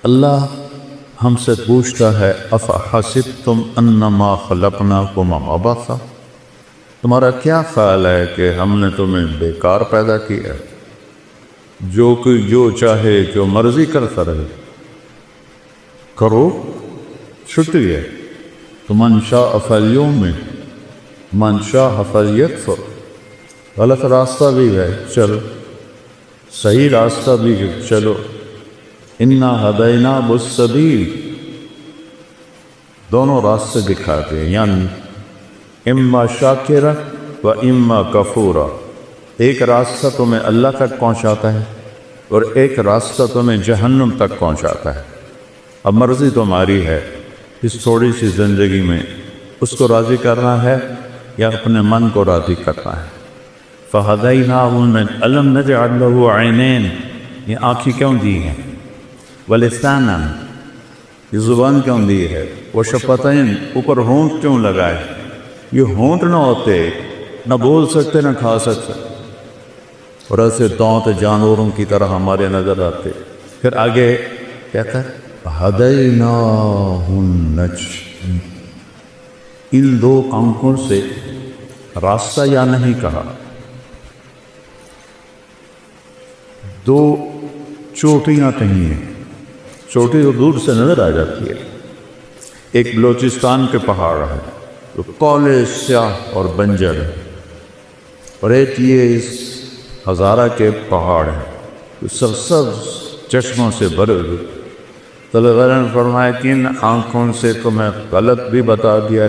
اللہ ہم سے پوچھتا ہے افحسبتم انما خلقناکم عبثا، تمہارا کیا خیال ہے کہ ہم نے تمہیں بیکار پیدا کیا، جو کوئی جو چاہے جو مرضی کرتا رہے، کرو چھٹی ہے، تو من شاء فلیؤمن من شاء فلیکفر، غلط راستہ بھی ہے چلو، صحیح راستہ بھی ہے چلو، انا ہدیناہ السبیل، دونوں راستے دکھاتے ہیں، یعنی اما شاکرا و اما کفورا، ایک راستہ تمہیں اللہ تک پہنچاتا ہے اور ایک راستہ تمہیں جہنم تک پہنچاتا ہے۔ اب مرضی تمہاری ہے اس تھوڑی سی زندگی میں اس کو راضی کرنا ہے یا اپنے من کو راضی کرنا ہے۔ فَهَدَيْنَاهُ أَلَمْ نَجْعَلْ لَهُ عَيْنَيْنِ، یہ آنکھیں کیوں دی ہیں، وَلِسَانًا، یہ زبان کیوں دی ہے، وَشَفَتَيْن، اوپر ہونٹ کیوں لگائے، یہ ہونٹ نہ ہوتے نہ بول سکتے نہ کھا سکتے، اور ایسے دانت جانوروں کی طرح ہمارے نظر آتے۔ پھر آگے کہتا ہے هَدَيْنَاهُ النَّجْدَيْنِ، ان دو آنکھوں سے راستہ یا نہیں کہا، دو چوٹیاں کہیں ہیں، چوٹی تو دور سے نظر آ جاتی ہے، ایک بلوچستان کے پہاڑ ہے جو کالے سیاہ اور بنجر ہے، اور ایک یہ اس ہزارہ کے پہاڑ ہے جو سرسبز چشموں سے بھرے ہوئے۔ طلباء نے فرمایا کہ ان آنکھوں سے تو میں غلط بھی بتا دیا،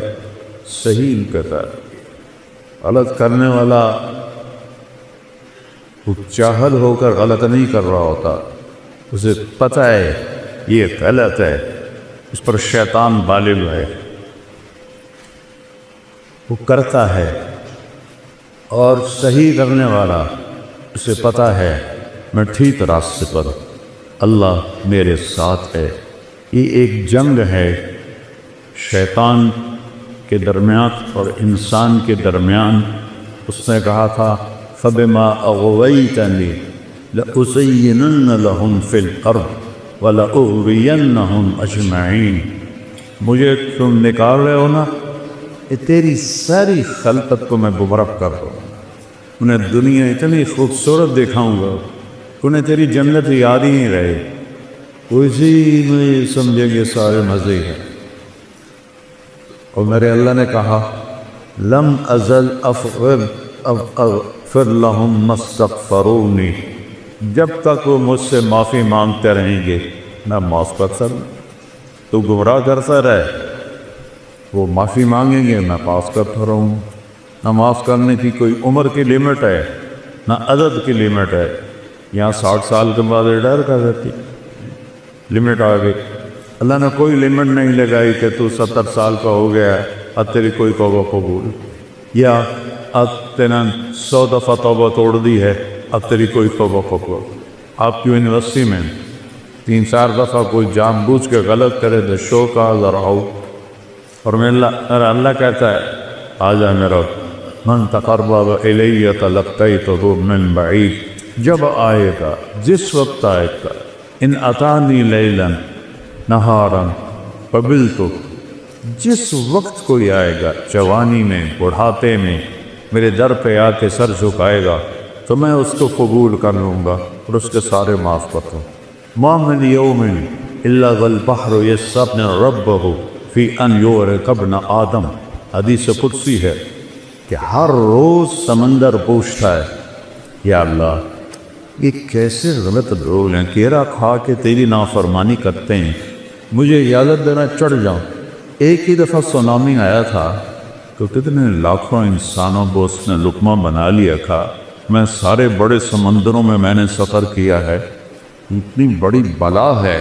صحیح کہتا ہے، غلط کرنے والا وہ چاہل ہو کر غلط نہیں کر رہا ہوتا، اسے پتہ ہے یہ غلط ہے، اس پر شیطان غالب ہے، وہ کرتا ہے، اور صحیح کرنے والا اسے پتہ ہے میں ٹھیک راستے پر، اللہ میرے ساتھ ہے۔ یہ ایک جنگ ہے شیطان کے درمیان اور انسان کے درمیان۔ اس نے کہا تھا فَبِمَا أَغْوَيْتَنِي لَأُزَيِّنَنَّ لَهُمْ فِي الْأَرْضِ وَلَأُغْوِيَنَّهُمْ أَجْمَعِينَ، مجھے تم نکال رہے ہو نا، یہ تیری ساری خلقت کو میں گمراہ کر دوں، انہیں دنیا اتنی خوبصورت دکھاؤں گا، انہیں تیری جنت یاد ہی نہیں رہے، اسی میں یہ سمجھیں گے سارے مزے ہیں۔ اور میرے اللہ نے کہا لم ازل اغفر لهم ما استغفرونی، جب تک وہ مجھ سے معافی مانگتے رہیں گے میں معاف کرتا رہوں، تو گمراہ کرتا رہے، وہ معافی مانگیں گے میں معاف کرتا رہوں۔ نہ معاف کرنے کی کوئی عمر کی لیمٹ ہے نہ عدد کی لیمٹ ہے، یہاں 60 سال کے بعد ریٹائر کر دیتی، لمٹ آ گئی۔ اللہ نے کوئی لمٹ نہیں لگائی کہ تو 70 سال کا ہو گیا ہے اب تیری کوئی توبہ قبول، یا اب تینا 100 دفعہ توبہ توڑ دی ہے اب تیری کوئی توبہ قبول۔ آپ کی یونیورسٹی میں 3-4 دفعہ کوئی جان بوجھ کے غلط کرے تو شو کا ذرا آؤ، اور میرا اللہ کہتا ہے آ جا میرا من تقرب الی تلقیتہ من بعید، جب آئے گا جس وقت آئے گا، ان اتانی لیلا نہارا قبلت، جس وقت کوئی آئے گا جوانی میں بڑھاپے میں میرے در پہ آ کے سر جھکائے گا تو میں اس کو قبول کر لوں گا اور اس کے سارے معاف کر دوں۔ ما من یوم الا والبحر یستغفر ربہ فی ان یورق ابن آدم، حدیث قدسی ہے کہ ہر روز سمندر پوچھتا ہے یا اللہ یہ کیسے غلط لوگ ہیں، کیرا کھا کے تیری نافرمانی کرتے ہیں، مجھے اجازت دینا چڑھ جاؤں۔ ایک ہی دفعہ سونامی آیا تھا تو کتنے لاکھوں انسانوں کو اس نے لقمہ بنا لیا تھا۔ میں سارے بڑے سمندروں میں نے سفر کیا ہے، اتنی بڑی بلا ہے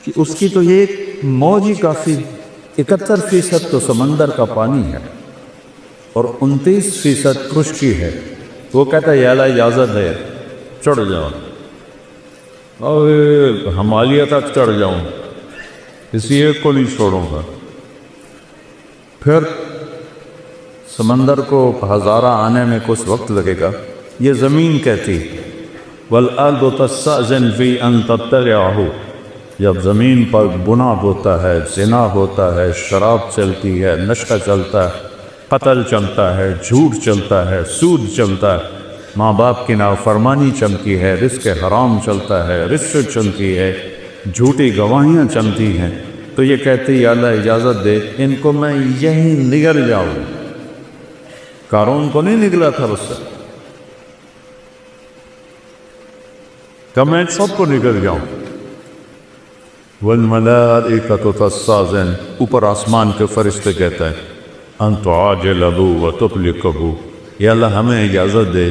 کہ اس کی تو یہ موج ہی کافی، 71% تو سمندر کا پانی ہے اور 29% خشکی ہے۔ وہ کہتا ہے یا اللہ اجازت ہے چڑھ جاؤ، اور ہمالیہ تک چڑھ جاؤں، کسی ایک کو نہیں چھوڑوں گا۔ پھر سمندر کو ہزارہ آنے میں کچھ وقت لگے گا، یہ زمین کہتی والارض تستأذن فی ان تطلعہ، جب زمین پر گناہ ہوتا ہے، زنا ہوتا ہے، شراب چلتی ہے، نشہ چلتا ہے، قتل چلتا ہے، جھوٹ چلتا ہے، سود چلتا ہے، ماں باپ کی نافرمانی چلتی ہے، رزق حرام چلتا ہے، رشوت چلتی ہے، جھوٹی گواہیاں چلتی ہیں، تو یہ کہتے ہیں یا اللہ اجازت دے ان کو میں یہیں نگل جاؤں۔ قارون کو نہیں نگلا تھا اس سے، کہ میں سب کو نگل جاؤں۔ والملائکۃ تستأذن، اوپر آسمان کے فرشتے کہتے ہیں ان تعاجلہ وتطلقہ، یا اللہ ہمیں اجازت دے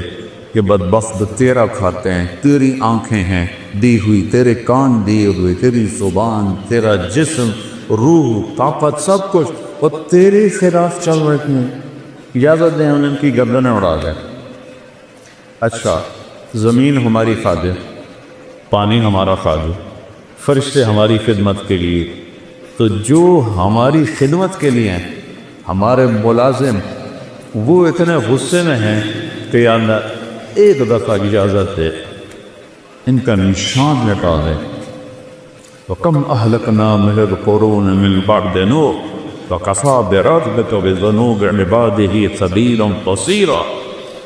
کہ بدبخت تیرا کھاتے ہیں، تیری آنکھیں ہیں دی ہوئی، تیرے کان دیے ہوئے، تیری زبان، تیرا جسم، روح، طاقت، سب کچھ وہ تیرے خلاف چل رہے ہیں، اجازت دیں ہم ان کی گردنیں اڑا دیں۔ اچھا، زمین ہماری خادم، پانی ہمارا خادم، فرشتے ہماری خدمت کے لیے، تو جو ہماری خدمت کے لیے ہیں ہمارے ملازم، وہ اتنے غصے میں ہیں کہ یا اللہ ایک دفعہ اجازت دے ان کا نشان مٹا دے۔ وَكَمْ أَهْلَكْنَا مِنَ الْقُرُونِ مِنْ بَعْدِ نُوحٍ وَكَفَىٰ بِرَبِّكَ بِذُنُوبِ عِبَادِهِ خَبِيرًا بَصِيرًا،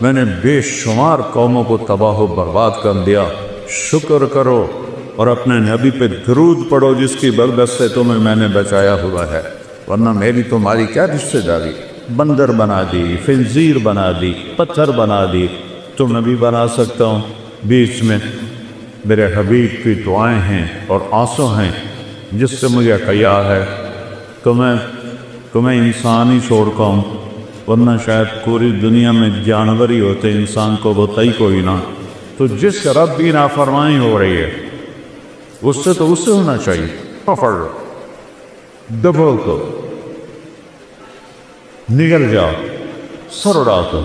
میں نے بے شمار قوموں کو تباہ و برباد کر دیا، شکر کرو اور اپنے نبی پہ درود پڑھو جس کی برکت سے تمہیں میں نے بچایا ہوا ہے، ورنہ میری تمہاری کیا رشتہ داری، بندر بنا دی، خنزیر بنا دی، پتھر بنا دی، تو نبی بنا سکتا ہوں؟ بیچ میں میرے حبیب کی دعائیں ہیں اور آنسو ہیں جس سے مجھے حیا ہے، تمہیں انسان ہی چھوڑ کا ہوں، ورنہ شاید پوری دنیا میں جانور ہی ہوتے، انسان کو ہوتا ہی کوئی نہ۔ تو جس رب کی نافرمانی ہو رہی ہے اس سے تو اس سے ہونا چاہیے، پکڑ لو، دبو کو، نگل جاؤ، سر اڑا دو۔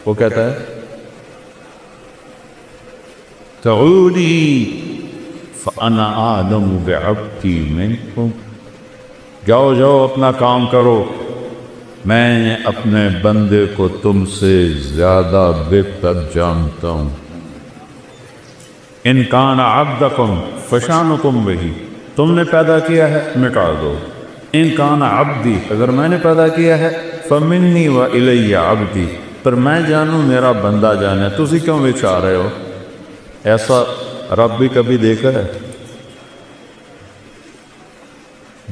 وہ کہتا ہے تعودی فانا اعلم بعبدی منکم، جاؤ جاؤ اپنا کام کرو، میں اپنے بندے کو تم سے زیادہ بہتر جانتا ہوں۔ ان کان عبدکم فشانکم بہی، تم نے پیدا کیا ہے مٹا دو، ان کان عبدی، اگر میں نے پیدا کیا ہے فمنی و الی عبدی، پر میں جانوں میرا بندہ جانے، تسی کیوں بچا رہے ہو؟ ایسا رب بھی کبھی دیکھا ہے؟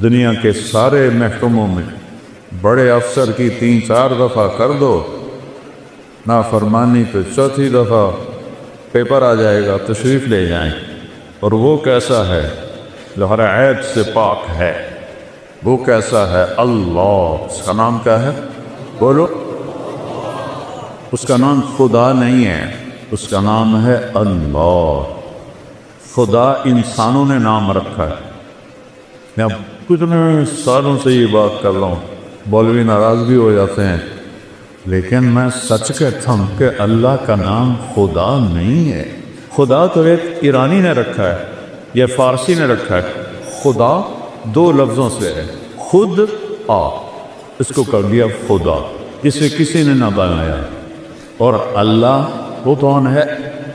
دنیا کے سارے محکموں میں بڑے افسر کی 3-4 دفعہ کر دو نافرمانی، پہ چوتھی دفعہ پیپر آ جائے گا، تشریف لے جائیں، اور وہ کیسا ہے؟ جو ہر عیب سے پاک ہے، وہ کیسا ہے؟ اللہ، اس کا نام کیا ہے؟ بولو، اس کا نام خدا نہیں ہے، اس کا نام ہے اللہ۔ خدا انسانوں نے نام رکھا ہے۔ میں اب کتنے سالوں سے یہ بات کر رہا ہوں، مولوی ناراض بھی ہو جاتے ہیں، لیکن میں سچ کہتا ہوں کہ اللہ کا نام خدا نہیں ہے۔ خدا تو ایک ایرانی نے رکھا ہے یا فارسی نے رکھا ہے، خدا 2 لفظوں سے ہے، خود آ، اس کو کر دیا خدا، اسے کسی نے نہ بنایا، اور اللہ وہ کون ہے؟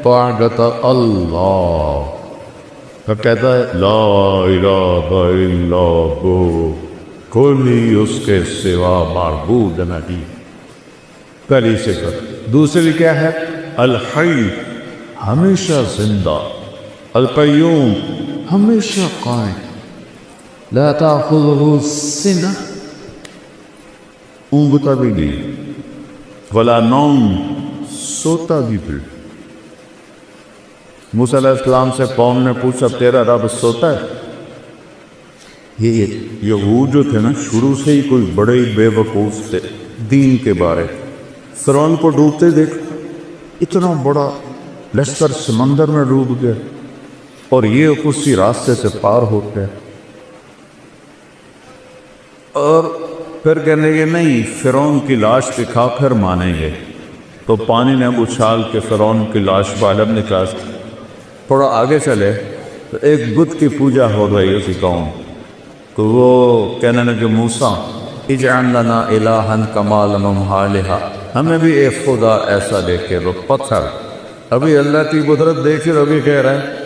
پاگت اللہ، تو کہتا ہے لا الہ الا ہو، کوئی اس کے سوا معبود نہیں، پہلی صفت۔ دوسری کیا ہے؟ الحی، ہمیشہ زندہ، القیوم، ہمیشہ قائم، لا تأخذہ سنہ، اونگتا بھی نہیں، ولا نوم، سوتا بھی پھر۔ موسیٰ علیہ السلام سے قوم نے پوچھا تیرا رب سوتا ہے؟ یہ یہود جو تھے نا شروع سے ہی کوئی بڑے ہی بے وقوف تھے دین کے بارے۔ فرعون کو ڈوبتے دیکھ، اتنا بڑا لشکر سمندر میں ڈوب گیا، اور یہ اسی راستے سے پار ہو گئے، اور پھر کہنے گے نہیں فرعون کی لاش دکھا پھر مانیں گے، تو پانی نے اچھال کے فرعون کی لاش باہر نکال۔ تھوڑا آگے چلے تو ایک بت کی پوجا ہو رہی اسی قوم، تو وہ کہنے لگے موسیٰ اجعل لنا الہا کما لہم آلہہ، ہمیں بھی ایک خدا ایسا دے کے، وہ پتھر ابھی اللہ کی قدرت دیکھ کر ابھی کہہ رہا ہے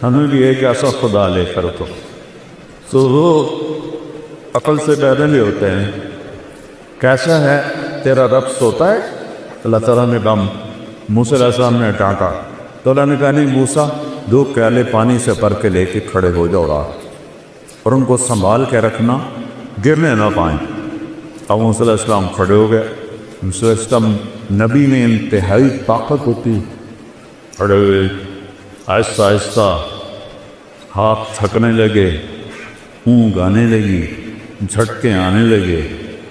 ہمیں بھی ایک ایسا خدا لے کر تو وہ عقل سے پیدا نہیں ہوتے ہیں. کیسا ہے تیرا رب سوتا ہے؟ اللہ تعالیٰ نے کہا موسیٰ علیہ السلام نے ڈانٹا تو اللہ نے کہا نہیں موسیٰ 2 پیالے پانی سے بھر کے لے کے کھڑے ہو جاؤ رات اور ان کو سنبھال کے رکھنا گرنے نہ پائیں. اب موسیٰ علیہ السلام کھڑے ہو گئے. موسیٰ علیہ السلام نبی میں انتہائی طاقت ہوتی. کھڑے ہوئے آہستہ آہستہ ہاتھ تھکنے لگے, اونگ آنے لگی, جھٹکے آنے لگے.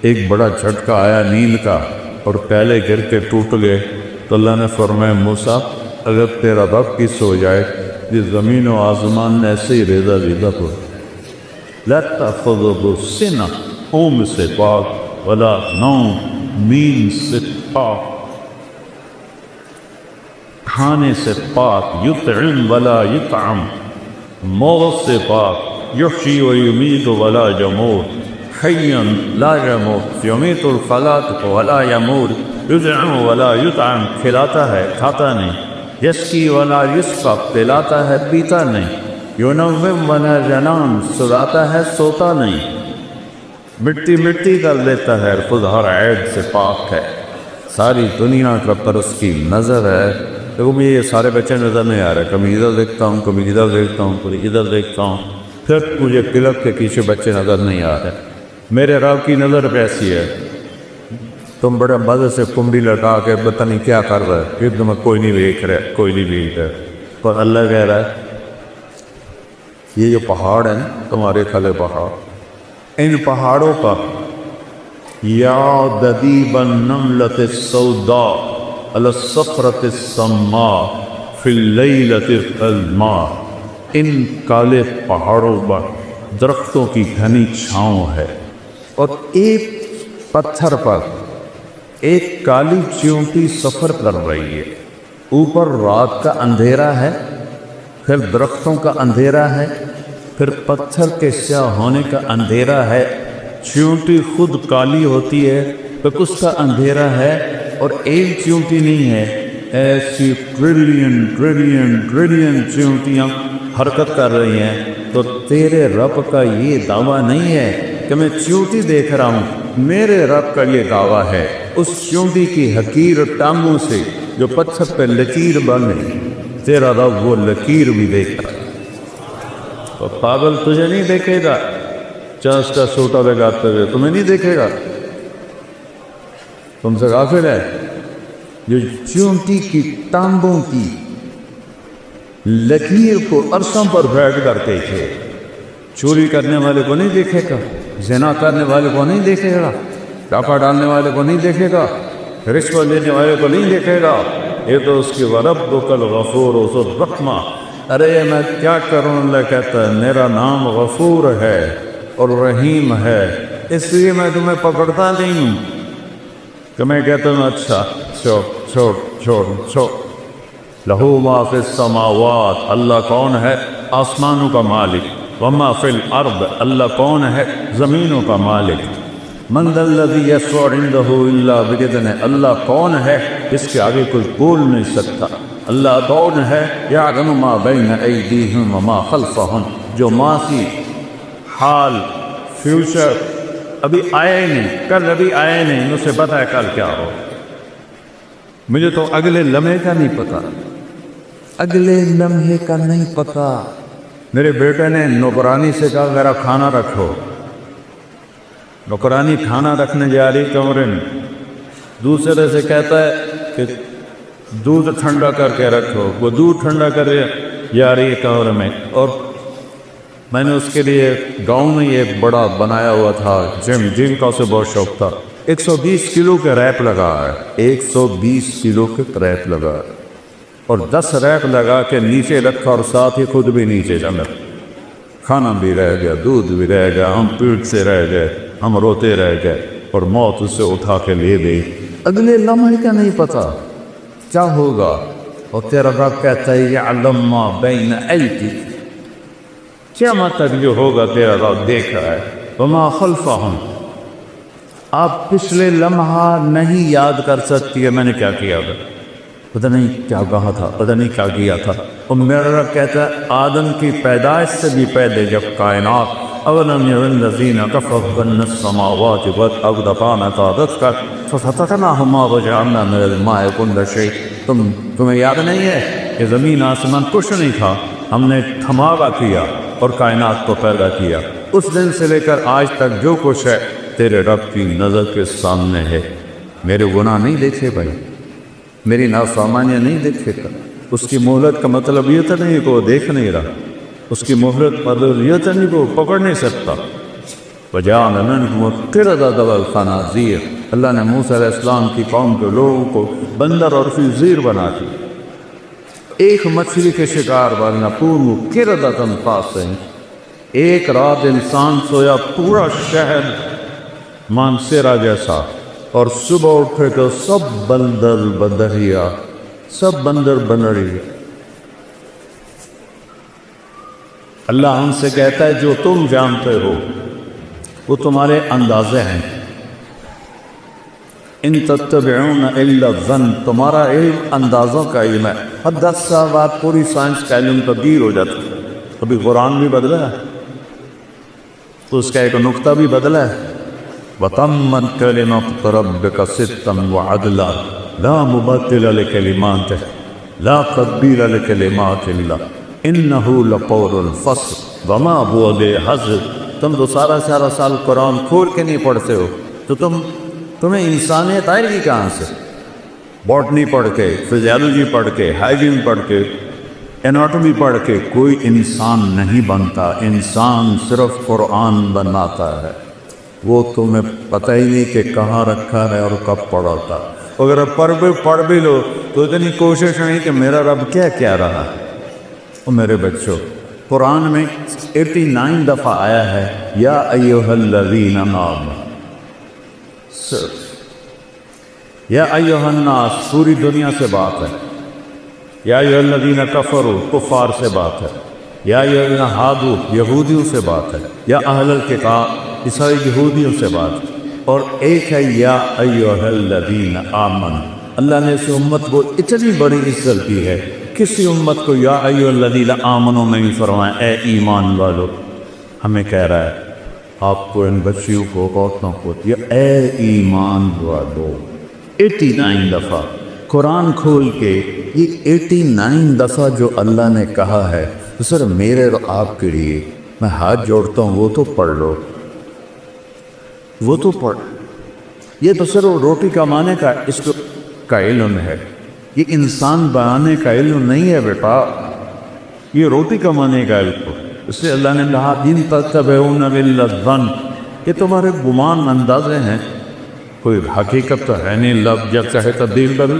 ایک بڑا جھٹکا آیا نیند کا اور پیالے گر کے ٹوٹ گئے. تو اللہ نے فرمایا موسیٰ اگر تیرا رب کی سو جائے یہ زمین و آسمان ایسے ہی ریزہ ریزہ ہو. لا تأخذہ سنہ اونگ سے پاک ولا نوم نیند سے پاک, کھانے سے پاک, یطعم ولا یطعم موت سے پاک, یحیی و یمیت ولا یموت, حیا لا یموت, یمیت الفلاة ولا یموت, یطعم ولا یطعم کھلاتا ہے کھاتا نہیں, یسقی ولا یسقی پلاتا ہے پیتا نہیں, ینوم ولا ینام سلاتا ہے سوتا نہیں, مٹی مٹی کر دیتا ہے, خود ہر عیب سے پاک ہے, ساری دنیا کا پر اس کی نظر ہے. دیکھو مجھے یہ سارے بچے نظر نہیں آ رہے, کبھی ادھر دیکھتا ہوں کبھی ادھر دیکھتا ہوں کبھی ادھر دیکھتا ہوں, پھر مجھے کلب کے پیچھے بچے نظر نہیں آ رہے. میرے رب کی نظر کیسی ہے؟ تم بڑے مزے سے کنڈی لٹا کے پتہ نہیں کیا کر رہے, پھر تمہیں کوئی نہیں دیکھ رہے, کوئی نہیں دیکھ رہے. پر اللہ کہہ رہا ہے یہ جو پہاڑ ہیں تمہارے کھلے پہاڑ, ان پہاڑوں پر یا ددیب النملۃ السوداء علی الصخرۃ السماء فی اللیلۃ الظلماء, ان کالے پہاڑوں پر درختوں کی گھنی چھاؤں ہے اور ایک پتھر پر ایک کالی چیونٹی سفر کر رہی ہے. اوپر رات کا اندھیرا ہے, پھر درختوں کا اندھیرا ہے, پھر پتھر کے سیاہ ہونے کا اندھیرا ہے, چیونٹی خود کالی ہوتی ہے پھر اس کا اندھیرا ہے, اور ایک چیونٹی نہیں ہے, ایسی ٹریلین ٹریلین ٹریلین چیونٹیاں حرکت کر رہی ہیں. تو تیرے رب کا یہ دعویٰ نہیں ہے کہ میں چیونٹی دیکھ رہا ہوں, میرے رب کا یہ دعویٰ ہے اس چیونٹی کی حقیر ٹانگوں سے جو پتھر پہ لکیر بن گئی, تیرا رب وہ لکیر بھی دیکھتا. تو پاگل تجھے نہیں دیکھے گا, چانس کا سوٹا لگاتے ہوئے تمہیں نہیں دیکھے گا, تم سے غافل ہے. جو چیونٹی کی ٹانگوں کی لکیر کو عرصوں پر بیٹھ کر دیکھے, چوری کرنے والے کو نہیں دیکھے گا, زنا کرنے والے کو نہیں دیکھے گا, ڈاکہ ڈالنے والے کو نہیں دیکھے گا, رشوت لینے والے کو نہیں دیکھے گا. یہ تو اس کی وربک الغفور ذو الرحمہ. ارے میں کیا کروں, اللہ کہتا ہے میرا نام غفور ہے اور رحیم ہے, اس لیے میں تمہیں پکڑتا نہیں ہوں کہ میں کہتا ہوں اچھا چھوڑ چھوڑ چھوڑ چھوڑ. لہو ما فی السماوات, اللہ کون ہے آسمانوں کا مالک, وما فی الارض, اللہ کون ہے زمینوں کا مالک. من ذا الذی یشفع عندہ الا باذنہ, اللہ کون ہے جس کے آگے کوئی بول نہیں سکتا. اللہ کون ہے یعلم ما بین ایدیہم وما خلفہم, جو ماضی حال فیوچر ابھی آئے نہیں, کل ابھی آئے نہیں, اسے پتہ ہے کل کیا ہو. مجھے تو اگلے لمحے کا نہیں پتا, اگلے لمحے کا نہیں پتا. میرے بیٹے نے نوکرانی سے کہا میرا کھانا رکھو, نوکرانی کھانا رکھنے جا رہی کمرے میں, دوسرے سے کہتا ہے کہ دودھ ٹھنڈا کر کے رکھو, وہ دودھ ٹھنڈا کر جا رہی ہے کمرے میں. اور میں نے اس کے لیے گاؤں میں یہ بڑا بنایا ہوا تھا جم کا, اسے بہت شوق تھا. 120 کلو کے ریپ لگا ہے, 120 کلو کے ریپ لگا ہے, اور 10 ریپ لگا کے نیچے رکھا اور ساتھ ہی خود بھی نیچے جمع. کھانا بھی رہ گیا, دودھ بھی رہ گیا, ہم پیٹ سے رہ گئے, ہم روتے رہ گئے, اور موت اسے اٹھا کے لے گئی. اگلے لمحے کا نہیں پتا کیا ہوگا. اور تیرا رب کہتا ہے یعلم ما بین ایدیہم, کیا مطلب جو ہوگا تیرا رب دیکھ رہا ہے. وما خلفہم, آپ پچھلے لمحہ نہیں یاد کر سکتی ہے میں نے کیا کیا تھا, پتہ نہیں کیا کہا تھا، پتہ نہیں کیا کیا تھا. اور میرا رب کہتا ہے آدم کی پیدائش سے بھی پہلے جب کائنات اولم ير الذين كفروا ان السماوات والارض كانتا رتقا ففتقناهما وجعلنا من الماء كل شيء. تمہیں یاد نہیں ہے کہ زمین آسمان کچھ نہیں تھا، ہم نے تھماوا کیا اور کائنات کو پیدا کیا. اس دن سے لے کر آج تک جو کچھ ہے تیرے رب کی نظر کے سامنے ہے. میرے گناہ نہیں دیکھے بھائی، میری نافرمانیاں نہیں دیکھے گا. اس کی مہلت کا مطلب یہ تو نہیں کہ وہ دیکھ نہیں رہا، اس کی مہلت مطلب یہ تو نہیں کہ وہ پکڑ نہیں سکتا. وَجَعَلَ مِنْهُمُ الْقِرَدَةَ وَالْخَنَازِيرَ. اللہ نے موسیٰ علیہ السلام کی قوم کے لوگوں کو بندر اور خنزیر بنا دی. ایک مچھلی کے شکار بننا پورو قِرَدَةً خَاسِئًا. ایک رات انسان سویا پورا شہر مانسیرا جیسا، اور صبح اٹھے تو سب بندر بدریا، سب بندر بنڑی. اللہ ہم سے کہتا ہے جو تم جانتے ہو وہ تمہارے اندازے ہیں. ان تتبعون الا الظن. تمہارا علم اندازوں کا علم ہے. اب 10 سال بعد پوری سائنس کا علم تبدیل ہو جاتا ہے. ابھی قرآن بھی بدلا ہے تو اس کا ایک نقطہ بھی بدلا ہے. وَتَمَّتْ كَلِمَةُ رَبِّكَ صِدْقًا وَعَدْلًا لَا مُبَدِّلَ لِكَلِمَاتِهِ لَا تَبْدِيلَ لِكَلِمَاتِ اللَّهِ إِنَّهُ لَقَوْلُ الْفَصْلِ وَمَا هُوَ بِحَزْلٍ. تم تو سارا سال قرآن کھول کے نہیں پڑھتے ہو تو تمہیں انسانیت آئے گی کہاں سے؟ باٹنی پڑھ کے، فزیالوجی پڑھ کے، ہائیجین پڑھ کے، اناٹومی پڑھ کے کوئی انسان نہیں بنتا. انسان صرف قرآن بناتا ہے. وہ تمہیں پتہ ہی نہیں کہ کہاں رکھا ہے اور کب پڑھا تھا. اگر پڑھ بھی لو تو اتنی کوشش نہیں کہ میرا رب کیا کہہ رہا ہے. اور میرے بچوں، قرآن میں 89 دفعہ آیا ہے یا ایھا الذین آمنوا. صرف یا ایھا الناس پوری دنیا سے بات ہے. یا ایھا الذین کفروا کفار سے بات ہے. یا ایھا الذین ہادوا یہودیوں سے بات ہے. یا اہل الکتاب عیسائی یہودیوں سے بات ہے. اور ایک ہے یا ایھا الذین آمنوا. اللہ نے اس امت کو اتنی بڑی عزت دی ہے. کسی امت کو یا ایھا الذین آمنوا نہیں فرمایا اے ایمان والو. ہمیں کہہ رہا ہے آپ کو، ان بچیوں کو، عورتوں کو، یہ اے ایمان والو 89 دفعہ قرآن کھول کے. یہ 89 دفعہ جو اللہ نے کہا ہے تو سر میرے اور آپ کے لیے میں ہاتھ جوڑتا ہوں، وہ تو پڑھ لو، وہ تو پڑھ. یہ تو صرف روٹی کمانے کا اس کا علم ہے. یہ انسان بنانے کا علم نہیں ہے بیٹا، یہ روٹی کمانے کا علم ہے. اس لیے اللہ نے کہا ان تتبعون الا الظن. یہ تمہارے گمان اندازے ہیں، کوئی حقیقت تو ہے نہیں. لفظ جب چاہے تبدیل کر